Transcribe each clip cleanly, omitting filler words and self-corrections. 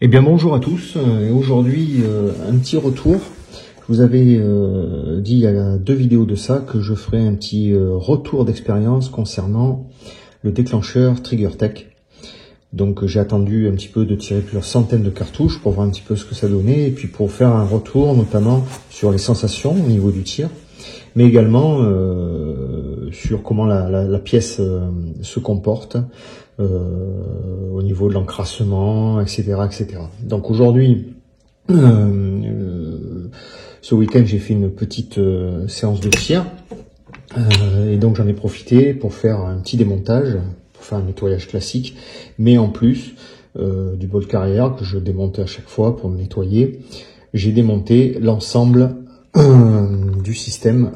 Eh bien bonjour à tous, et aujourd'hui un petit retour. Je vous avais dit il y a 2 vidéos de ça que je ferai un petit retour d'expérience concernant le déclencheur TriggerTech. Donc j'ai attendu un petit peu de tirer plusieurs centaines de cartouches pour voir un petit peu ce que ça donnait, et puis pour faire un retour notamment sur les sensations au niveau du tir, mais également sur comment la pièce se comporte au niveau de l'encrassement, etc., etc. Donc aujourd'hui, ce week-end, j'ai fait une petite séance de tir, et donc j'en ai profité pour faire un petit démontage, pour faire un nettoyage classique, mais en plus du bol carrière que je démontais à chaque fois pour me nettoyer, j'ai démonté l'ensemble du système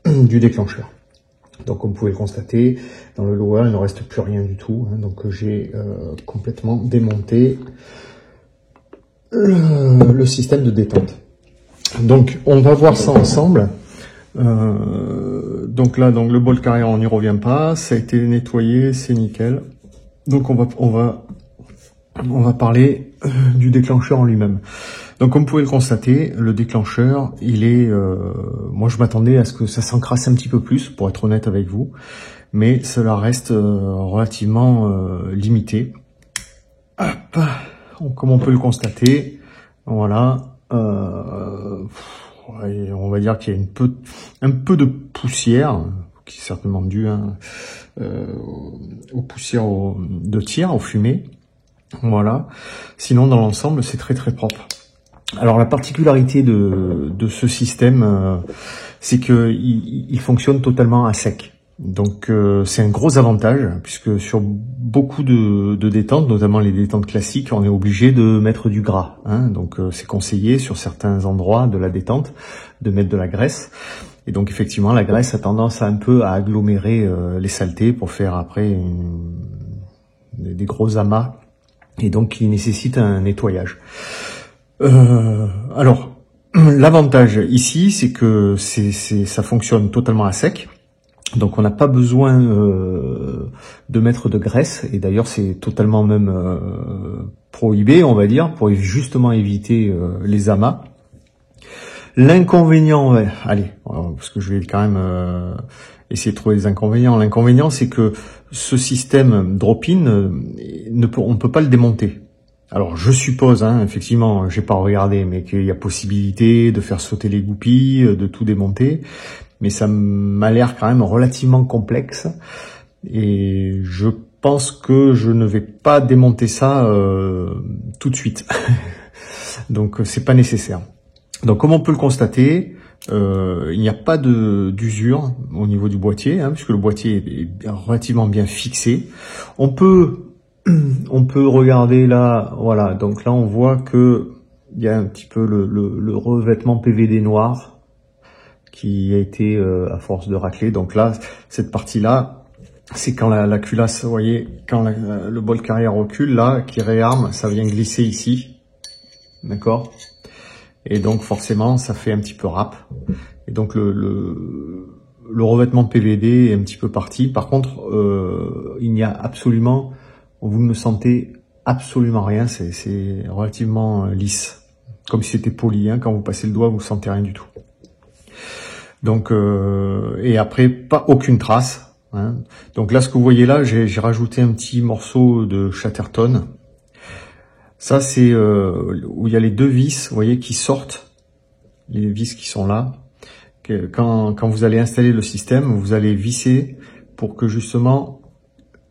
du déclencheur. Donc comme vous pouvez le constater, dans le lower il ne reste plus rien du tout, hein, donc j'ai complètement démonté le système de détente. Donc on va voir ça ensemble. Donc là, le bol carrière, on n'y revient pas, ça a été nettoyé, c'est nickel. Donc on va parler du déclencheur en lui-même. Donc comme vous pouvez le constater, le déclencheur, il est, moi je m'attendais à ce que ça s'encrasse un petit peu plus, pour être honnête avec vous, mais cela reste relativement limité. Hop, comme on peut le constater, voilà, on va dire qu'il y a un peu de poussière, qui est certainement due aux poussières de tir, aux fumées. Voilà. Sinon, dans l'ensemble, c'est très très propre. Alors la particularité de ce système, c'est que il fonctionne totalement à sec. Donc c'est un gros avantage, puisque sur beaucoup de détentes, notamment les détentes classiques, on est obligé de mettre du gras, hein. Donc c'est conseillé sur certains endroits de la détente de mettre de la graisse. Et donc effectivement, la graisse a tendance un peu à agglomérer les saletés pour faire après des gros amas, et donc il nécessite un nettoyage. Alors, l'avantage ici, c'est que ça fonctionne totalement à sec. Donc on n'a pas besoin de mettre de graisse, et d'ailleurs c'est totalement même prohibé, on va dire, pour justement éviter les amas. L'inconvénient, allez, parce que je vais quand même essayer de trouver les inconvénients. L'inconvénient, c'est que ce système drop-in, on ne peut pas le démonter. Alors je suppose, hein, effectivement, j'ai pas regardé, mais qu'il y a possibilité de faire sauter les goupilles, de tout démonter, mais ça m'a l'air quand même relativement complexe, et je pense que je ne vais pas démonter ça tout de suite. Donc c'est pas nécessaire. Donc comme on peut le constater, il n'y a pas d'usure au niveau du boîtier, hein, puisque le boîtier est relativement bien fixé. On peut regarder là, voilà, donc là on voit que il y a un petit peu le revêtement PVD noir qui a été à force de racler. Donc là, cette partie-là, c'est quand la culasse, vous voyez, quand le bol carrière recule, là, qui réarme, ça vient glisser ici, d'accord? Et donc forcément, ça fait un petit peu râpe. Et donc le revêtement PVD est un petit peu parti. Par contre, il n'y a absolument, vous ne sentez absolument rien, c'est relativement lisse, comme si c'était poli, hein. Quand vous passez le doigt, vous ne sentez rien du tout. Donc et après, pas aucune trace, hein. Donc là, ce que vous voyez là, j'ai rajouté un petit morceau de Chatterton. Ça, c'est où il y a les 2 vis, vous voyez, qui sortent, les vis qui sont là. Quand vous allez installer le système, vous allez visser pour que justement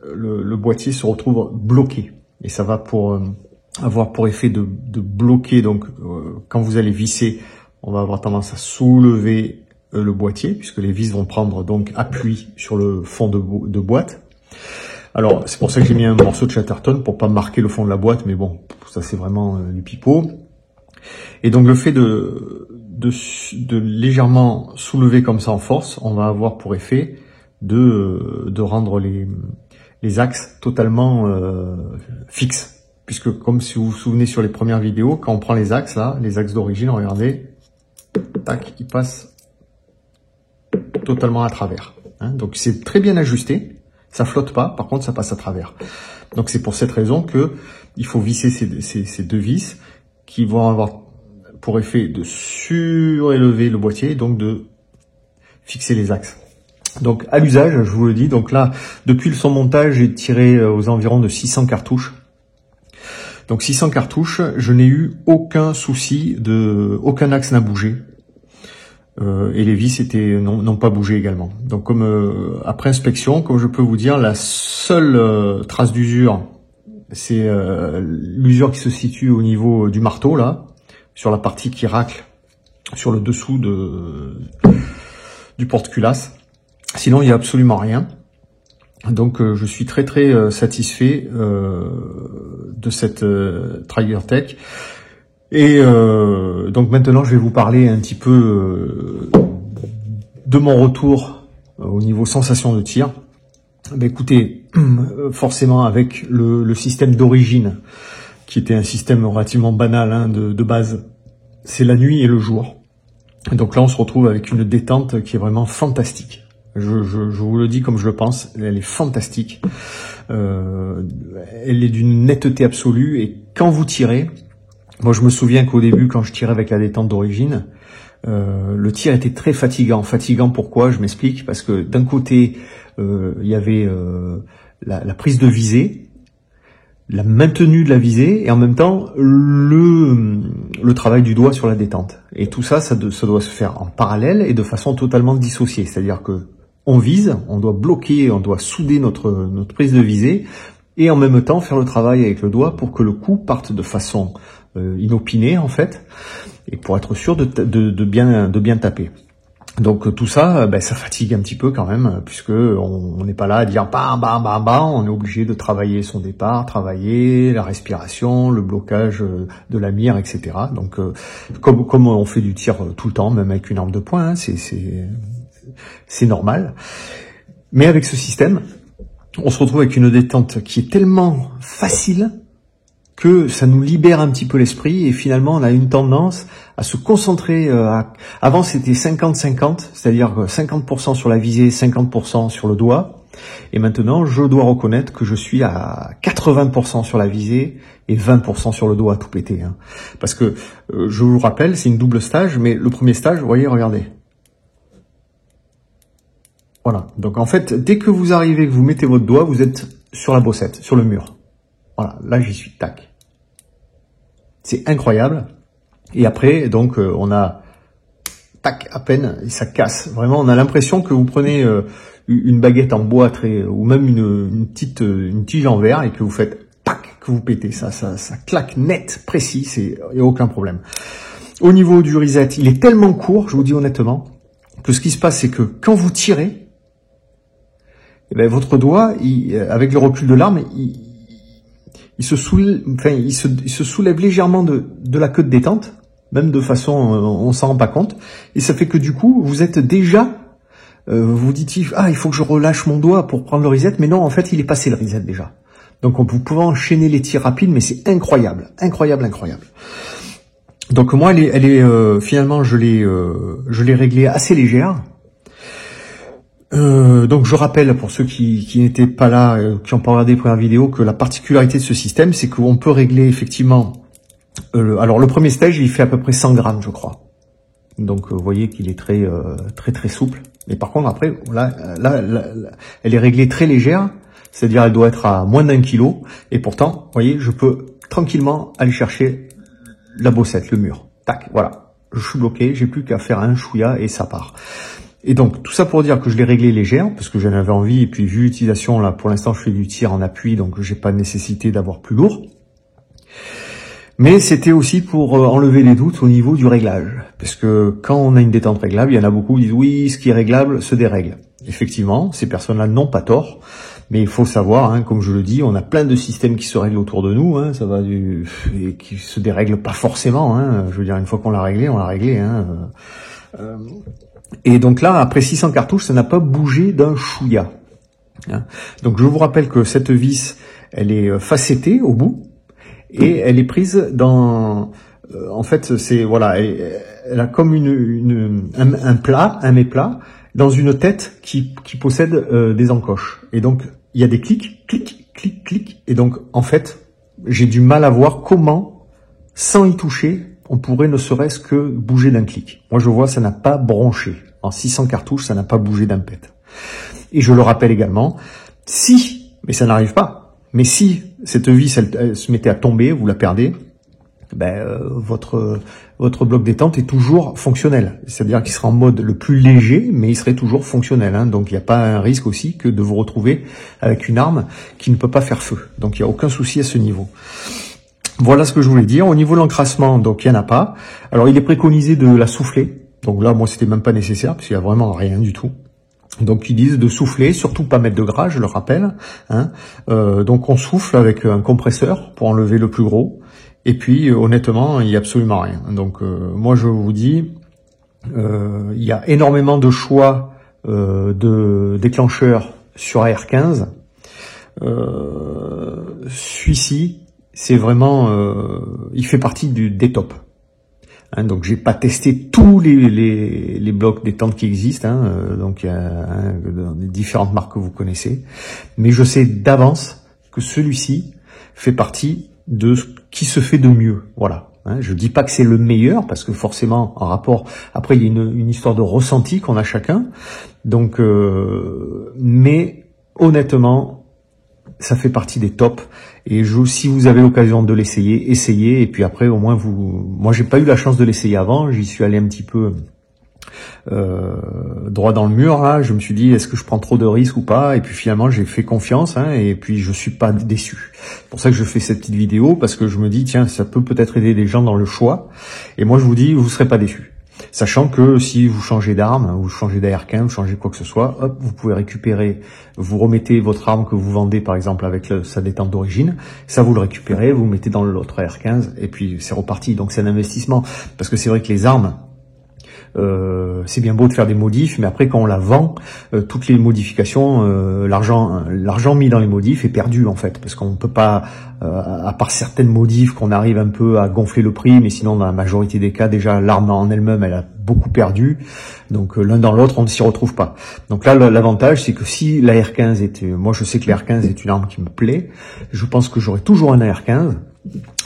le boîtier se retrouve bloqué. Et ça va avoir pour effet de bloquer. Donc quand vous allez visser, on va avoir tendance à soulever le boîtier, puisque les vis vont prendre donc appui sur le fond de boîte. Alors c'est pour ça que j'ai mis un morceau de Chatterton pour pas marquer le fond de la boîte, mais bon, ça c'est vraiment du pipeau. Et donc le fait de légèrement soulever comme ça en force, on va avoir pour effet de rendre les axes totalement fixes, puisque comme si vous vous souvenez sur les premières vidéos, quand on prend les axes là, les axes d'origine, regardez, tac, ils passent totalement à travers, hein. Donc c'est très bien ajusté. Ça flotte pas, par contre ça passe à travers. Donc c'est pour cette raison que il faut visser ces deux vis qui vont avoir pour effet de surélever le boîtier, donc de fixer les axes. Donc à l'usage, je vous le dis, donc là, depuis son montage, j'ai tiré aux environs de 600 cartouches. Donc 600 cartouches, je n'ai eu aucun souci, aucun axe n'a bougé. Et les vis n'ont pas bougé également. Donc comme après inspection, comme je peux vous dire, la seule trace d'usure, c'est l'usure qui se situe au niveau du marteau là, sur la partie qui racle sur le dessous du porte-culasse. Sinon il n'y a absolument rien. Donc je suis très satisfait de cette TrigerTech. Et donc maintenant je vais vous parler un petit peu de mon retour au niveau sensation de tir. Ben écoutez, forcément avec le système d'origine, qui était un système relativement banal hein, de base, c'est la nuit et le jour. Et donc là on se retrouve avec une détente qui est vraiment fantastique. Je vous le dis comme je le pense, elle est fantastique. Elle est d'une netteté absolue et quand vous tirez, moi je me souviens qu'au début quand je tirais avec la détente d'origine, le tir était très fatigant. Fatigant pourquoi? Je m'explique. Parce que d'un côté, il y avait la prise de visée, la maintenue de la visée et en même temps le travail du doigt sur la détente. Et tout ça, ça doit se faire en parallèle et de façon totalement dissociée. C'est-à-dire que on vise, on doit bloquer, on doit souder notre prise de visée et en même temps faire le travail avec le doigt pour que le coup parte de façon inopinée en fait et pour être sûr de bien taper. Donc tout ça, ça fatigue un petit peu quand même, puisque on n'est pas là à dire bam bam bam bam, on est obligé de travailler son départ, travailler la respiration, le blocage de la mire, etc. Donc comme on fait du tir tout le temps, même avec une arme de poing, hein, c'est normal. Mais avec ce système, on se retrouve avec une détente qui est tellement facile que ça nous libère un petit peu l'esprit et finalement on a une tendance à se concentrer. Avant c'était 50-50, c'est-à-dire 50% sur la visée, 50% sur le doigt. Et maintenant je dois reconnaître que je suis à 80% sur la visée et 20% sur le doigt, tout pété. Hein. Parce que je vous rappelle, c'est une double stage, mais le premier stage, vous voyez, regardez. Voilà, donc en fait, dès que vous arrivez, que vous mettez votre doigt, vous êtes sur la bossette, sur le mur. Voilà, là j'y suis, tac. C'est incroyable. Et après, donc, on a, tac, à peine, et ça casse. Vraiment, on a l'impression que vous prenez une baguette en bois ou même une tige en verre et que vous faites, tac, que vous pétez. Ça claque net, précis, il n'y a aucun problème. Au niveau du reset, il est tellement court, je vous dis honnêtement, que ce qui se passe, c'est que quand vous tirez, eh ben, votre doigt, avec le recul de l'arme, il se soulève légèrement de la queue de détente, même de façon, on s'en rend pas compte, et ça fait que du coup, vous êtes déjà, vous dites, il faut que je relâche mon doigt pour prendre le reset, mais non, en fait, il est passé le reset déjà. Donc, vous pouvez enchaîner les tirs rapides, mais c'est incroyable, incroyable, incroyable. Donc moi, finalement, je l'ai réglée assez légère. Donc je rappelle pour ceux qui n'étaient pas là, qui n'ont pas regardé les premières vidéos, que la particularité de ce système, c'est qu'on peut régler effectivement. Alors le premier stage, il fait à peu près 100 grammes, je crois. Donc vous voyez qu'il est très souple. Mais par contre après, là, elle est réglée très légère, c'est-à-dire elle doit être à moins d'1 kilo. Et pourtant, vous voyez, je peux tranquillement aller chercher la bossette, le mur. Tac, voilà. Je suis bloqué, j'ai plus qu'à faire un chouïa et ça part. Et donc, tout ça pour dire que je l'ai réglé légère, parce que j'en avais envie, et puis vu l'utilisation, là, pour l'instant, je fais du tir en appui, donc j'ai pas nécessité d'avoir plus lourd. Mais c'était aussi pour enlever les doutes au niveau du réglage. Parce que quand on a une détente réglable, il y en a beaucoup qui disent, oui, ce qui est réglable se dérègle. Effectivement, ces personnes-là n'ont pas tort. Mais il faut savoir, hein, comme je le dis, on a plein de systèmes qui se règlent autour de nous, hein, et qui se dérèglent pas forcément. Hein, je veux dire, une fois qu'on l'a réglé, on l'a réglé. Hein, et donc là, après 600 cartouches, ça n'a pas bougé d'un chouïa. Hein. Donc je vous rappelle que cette vis, elle est facettée au bout et elle est prise dans. En fait, c'est voilà, elle a comme un mets-plat dans une tête qui possède des encoches. Et donc il y a des clics, clic, clic. Et donc, en fait, j'ai du mal à voir comment, sans y toucher, on pourrait ne serait-ce que bouger d'un clic. Moi, je vois, ça n'a pas bronché. En 600 cartouches, ça n'a pas bougé d'un pet. Et je le rappelle également, si, mais ça n'arrive pas, mais si cette vis, elle se mettait à tomber, vous la perdez, votre bloc détente est toujours fonctionnel. C'est-à-dire qu'il sera en mode le plus léger, mais il serait toujours fonctionnel. Hein. Donc il n'y a pas un risque aussi que de vous retrouver avec une arme qui ne peut pas faire feu. Donc il n'y a aucun souci à ce niveau. Voilà ce que je voulais dire. Au niveau de l'encrassement, donc il n'y en a pas. Alors il est préconisé de la souffler. Donc là, moi, c'était même pas nécessaire, parce qu'il n'y a vraiment rien du tout. Donc ils disent de souffler, surtout pas mettre de gras, je le rappelle. Hein. Donc on souffle avec un compresseur pour enlever le plus gros. Et puis honnêtement, il n'y a absolument rien. Donc moi je vous dis, il y a énormément de choix de déclencheurs sur AR15. Celui-ci, c'est vraiment, il fait partie des tops. Hein, donc j'ai pas testé tous les blocs détente qui existent, hein, donc il y a des différentes marques que vous connaissez, mais je sais d'avance que celui-ci fait partie de ce qui se fait de mieux. Voilà. Hein, je dis pas que c'est le meilleur parce que forcément en rapport, après il y a une histoire de ressenti qu'on a chacun, donc mais honnêtement ça fait partie des tops. Et si vous avez l'occasion de l'essayer, essayez. Et puis après, au moins moi, j'ai pas eu la chance de l'essayer avant. J'y suis allé un petit peu droit dans le mur. Là, je me suis dit, est-ce que je prends trop de risques ou pas? Et puis finalement, j'ai fait confiance. Hein, et puis je suis pas déçu. C'est pour ça que je fais cette petite vidéo parce que je me dis, tiens, ça peut peut-être aider des gens dans le choix. Et moi, je vous dis, vous serez pas déçus. Sachant que si vous changez d'arme, vous changez d'AR15, vous changez quoi que ce soit, hop, vous pouvez récupérer, vous remettez votre arme que vous vendez par exemple avec sa détente d'origine, ça vous le récupérez, vous mettez dans l'autre AR15 et puis c'est reparti. Donc c'est un investissement parce que c'est vrai que les armes, c'est bien beau de faire des modifs, mais après quand on la vend, toutes les modifications, l'argent mis dans les modifs est perdu en fait, parce qu'on peut pas, à part certaines modifs qu'on arrive un peu à gonfler le prix, mais sinon dans la majorité des cas déjà l'arme en elle-même elle a beaucoup perdu, donc l'un dans l'autre on ne s'y retrouve pas. Donc là l'avantage c'est que si la R15 est, moi je sais que la R15 est une arme qui me plaît, je pense que j'aurai toujours un AR15,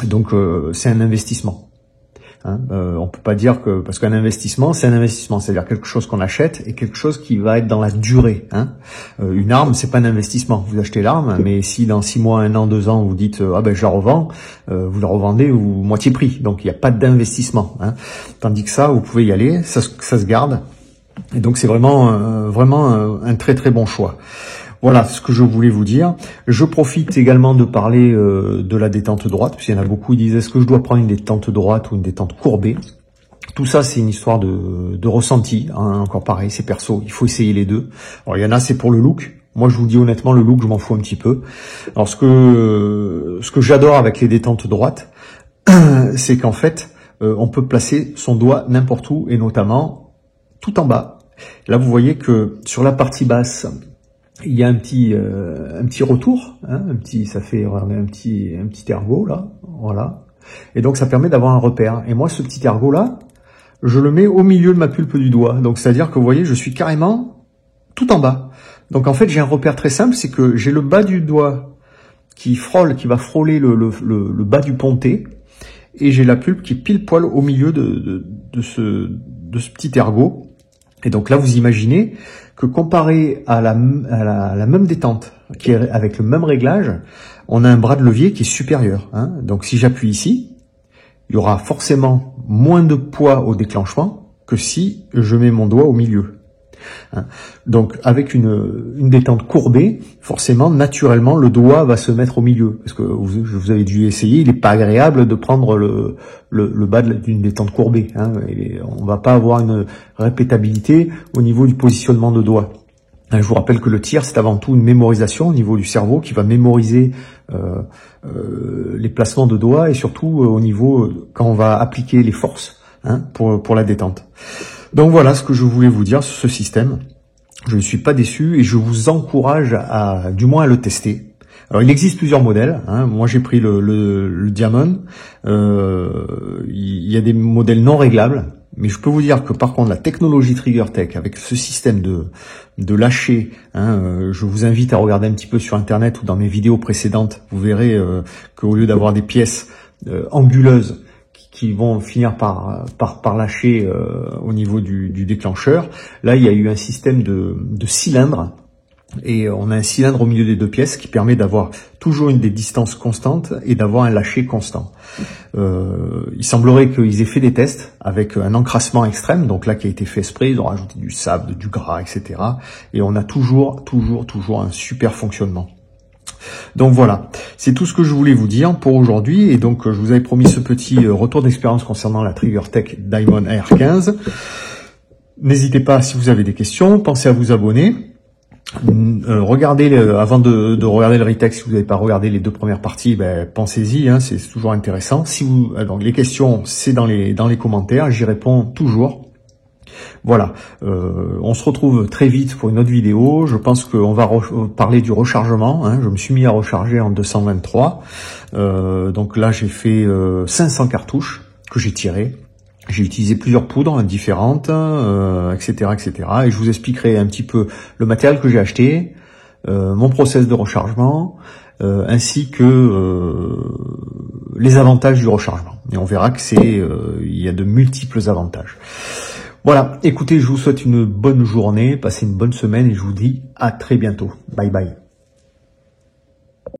donc c'est un investissement. Hein, on peut pas dire que parce qu'un investissement, c'est un investissement, c'est-à-dire quelque chose qu'on achète et quelque chose qui va être dans la durée. Hein. Une arme, c'est pas un investissement. Vous achetez l'arme, mais si dans 6 mois, 1 an, 2 ans, vous dites ah ben je la revends, vous la revendez ou moitié prix. Donc il n'y a pas d'investissement. Hein. Tandis que ça, vous pouvez y aller, ça se garde. Et donc c'est vraiment un très très bon choix. Voilà ce que je voulais vous dire. Je profite également de parler de la détente droite, puisqu'il y en a beaucoup qui disent est-ce que je dois prendre une détente droite ou une détente courbée? Tout ça, c'est une histoire de ressenti. Hein, encore pareil, c'est perso. Il faut essayer les deux. Alors, il y en a, c'est pour le look. Moi, je vous dis honnêtement, le look, je m'en fous un petit peu. Alors, ce que j'adore avec les détentes droites, c'est qu'en fait, on peut placer son doigt n'importe où, et notamment tout en bas. Là, vous voyez que sur la partie basse, il y a un petit retour, hein, ça fait un petit ergot là, voilà. Et donc ça permet d'avoir un repère. Et moi, ce petit ergot là, je le mets au milieu de ma pulpe du doigt. Donc c'est-à-dire que vous voyez, je suis carrément tout en bas. Donc en fait, j'ai un repère très simple, c'est que j'ai le bas du doigt qui va frôler le bas du pontet, et j'ai la pulpe qui est pile poil au milieu de ce petit ergot. Et donc là, vous imaginez que comparé à la même détente, qui est avec le même réglage, on a un bras de levier qui est supérieur. Hein. Donc si j'appuie ici, il y aura forcément moins de poids au déclenchement que si je mets mon doigt au milieu. Hein. Donc avec une détente courbée, forcément, naturellement, le doigt va se mettre au milieu. Parce que vous avez dû essayer, il n'est pas agréable de prendre le bas d'une détente courbée. Hein. Et on va pas avoir une répétabilité au niveau du positionnement de doigt. Je vous rappelle que le tir, c'est avant tout une mémorisation au niveau du cerveau qui va mémoriser les placements de doigts et surtout au niveau quand on va appliquer les forces, hein, pour la détente. Donc voilà ce que je voulais vous dire sur ce système. Je ne suis pas déçu et je vous encourage du moins à le tester. Alors il existe plusieurs modèles. Hein. Moi j'ai pris le Diamond. Il y a des modèles non réglables. Mais je peux vous dire que par contre la technologie TriggerTech avec ce système de lâcher, je vous invite à regarder un petit peu sur internet ou dans mes vidéos précédentes, vous verrez qu'au lieu d'avoir des pièces anguleuses qui vont finir par lâcher au niveau du déclencheur, là il y a eu un système de cylindres. Et on a un cylindre au milieu des deux pièces qui permet d'avoir toujours des distances constantes et d'avoir un lâcher constant. Il semblerait qu'ils aient fait des tests avec un encrassement extrême, donc là qui a été fait exprès, ils ont rajouté du sable, du gras, etc. Et on a toujours un super fonctionnement. Donc voilà, c'est tout ce que je voulais vous dire pour aujourd'hui. Et donc je vous avais promis ce petit retour d'expérience concernant la TriggerTech Diamond AR15. N'hésitez pas, si vous avez des questions, pensez à vous abonner. Regardez avant de regarder le retech, si vous n'avez pas regardé les deux premières parties, pensez-y, c'est toujours intéressant. Si vous donc les questions, c'est dans les commentaires, j'y réponds toujours. Voilà, on se retrouve très vite pour une autre vidéo. Je pense qu'on va parler du rechargement. Je me suis mis à recharger en 223. Donc là, j'ai fait 500 cartouches que j'ai tirées. J'ai utilisé plusieurs poudres différentes, etc., etc. Et je vous expliquerai un petit peu le matériel que j'ai acheté, mon process de rechargement, ainsi que les avantages du rechargement. Et on verra que il y a de multiples avantages. Voilà, écoutez, je vous souhaite une bonne journée, passez une bonne semaine et je vous dis à très bientôt. Bye bye.